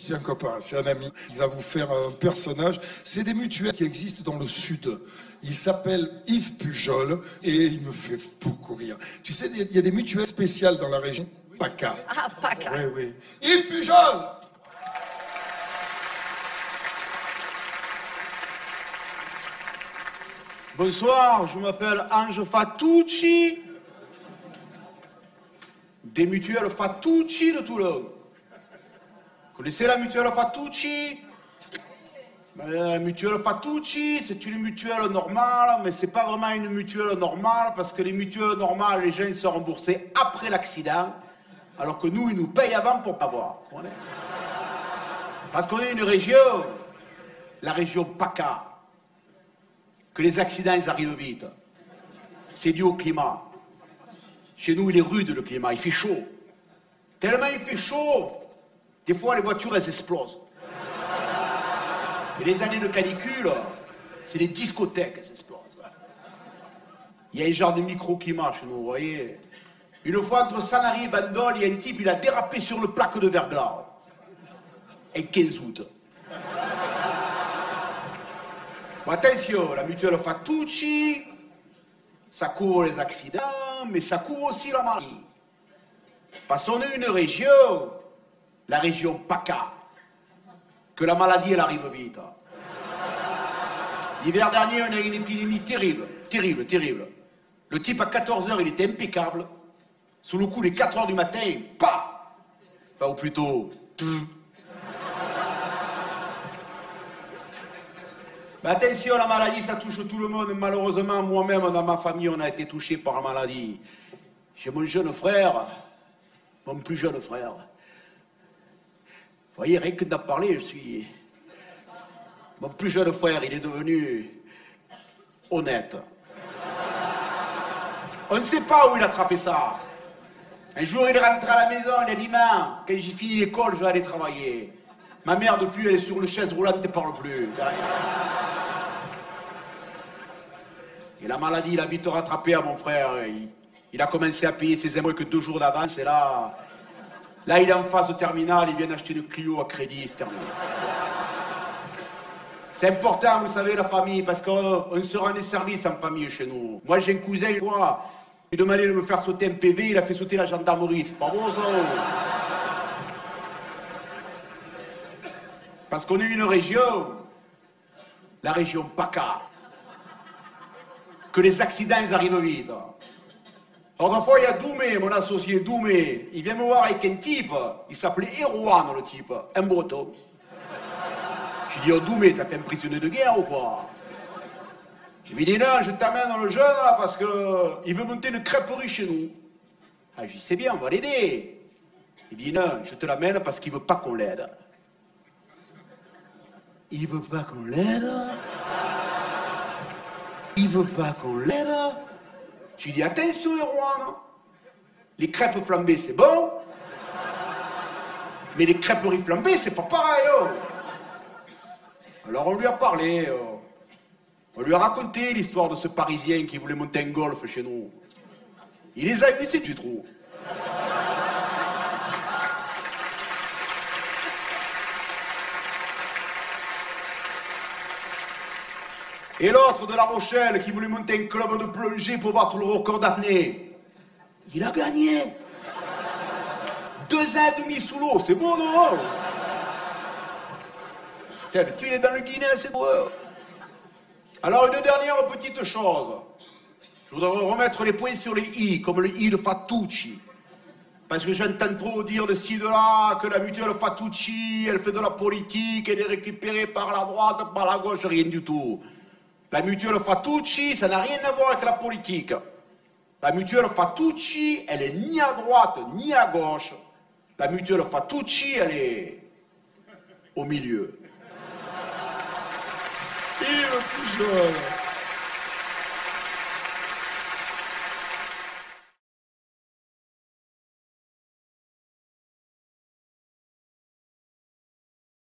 C'est un copain, c'est un ami. Il va vous faire un personnage. C'est des mutuelles qui existent dans le sud. Il s'appelle Yves Pujol et il me fait beaucoup rire. Tu sais, il y a des mutuelles spéciales dans la région. PACA. Ah, PACA. Oui, oui. Yves Pujol! Bonsoir, je m'appelle Ange Fatucci, des mutuelles Fatucci de Toulon. Vous connaissez la mutuelle Fatucci? La mutuelle Fatucci, c'est une mutuelle normale, mais c'est pas vraiment une mutuelle normale, parce que les mutuelles normales, les gens ils sont remboursés après l'accident, alors que nous, ils nous payent avant pour pas voir. Parce qu'on est une région, la région PACA, que les accidents ils arrivent vite. C'est dû au climat. Chez nous, il est rude le climat, il fait chaud. Tellement il fait chaud, des fois les voitures elles explosent. Et les années de canicule, c'est les discothèques elles explosent. Il y a un genre de microclimat chez nous, vous voyez. Une fois entre Sanary et Bandol, il y a un type, il a dérapé sur le plaque de verglas. Et 15 août. Bon, attention, la mutuelle Fatucci, ça couvre les accidents, mais ça couvre aussi la maladie. Parce qu'on est une région, la région PACA, que la maladie, elle arrive vite. L'hiver dernier, on a eu une épidémie terrible, terrible, terrible. Le type, à 14h, il était impeccable. Sous le coup des 4h du matin, pas. Enfin, ou plutôt... Mais attention, la maladie, ça touche tout le monde. Malheureusement, moi-même, dans ma famille, on a été touché par la maladie. J'ai mon jeune frère, mon plus jeune frère. Vous voyez, rien que d'en parler, je suis... Mon plus jeune frère, il est devenu honnête. On ne sait pas où il a attrapé ça. Un jour, il est rentré à la maison, il a dit, maman, quand j'ai fini l'école, je vais aller travailler. Ma mère, depuis, elle est sur le chaise roulante, elle ne parle plus. Et la maladie, il a vite rattrapé à mon frère. Il a commencé à payer ses impôts que 2 jours d'avance. Et là, il est en phase terminale. Il vient d'acheter une Clio à crédit. C'est terminé. C'est important, vous savez, la famille, parce qu'on se rend des services en famille chez nous. Moi, j'ai un cousin, une fois, il a demandé de me faire sauter un PV. Il a fait sauter la gendarmerie. C'est pas bon, ça. Parce qu'on est une région, la région PACA, que les accidents ils arrivent vite. Autrefois, il y a Doumé, mon associé Doumé. Il vient me voir avec un type, il s'appelait Erwan, le type, un breton. Je lui dis, oh Doumé, t'as fait un prisonnier de guerre ou quoi? Il me dit, non, je t'amène dans le jeune là, parce qu'il veut monter une crêperie chez nous. Ah, je dis, c'est bien, on va l'aider. Il dit, non, je te l'amène parce qu'il veut pas qu'on l'aide. Il veut pas qu'on l'aide? Il veut pas qu'on l'aide? Je lui dis, attention, Erwan, les crêpes flambées, c'est bon, mais les crêperies flambées, c'est pas pareil. Oh. Alors on lui a parlé, on lui a raconté l'histoire de ce Parisien qui voulait monter un golf chez nous. Il les a vus, c'est du trou. Et l'autre de La Rochelle qui voulait monter un club de plongée pour battre le record d'apnée. Il a gagné. 2 ans et demi sous l'eau, c'est beau, non? Putain, mais tu es dans le Guinéen, c'est beau. Alors, une dernière petite chose. Je voudrais remettre les points sur les i, comme le i de Fatucci. Parce que j'entends trop dire de ci, de là, que la mutuelle Fatucci, elle fait de la politique, elle est récupérée par la droite, par la gauche, rien du tout. La mutuelle Fatucci, ça n'a rien à voir avec la politique. La mutuelle Fatucci, elle est ni à droite, ni à gauche. La mutuelle Fatucci, elle est au milieu. Yves Pujol.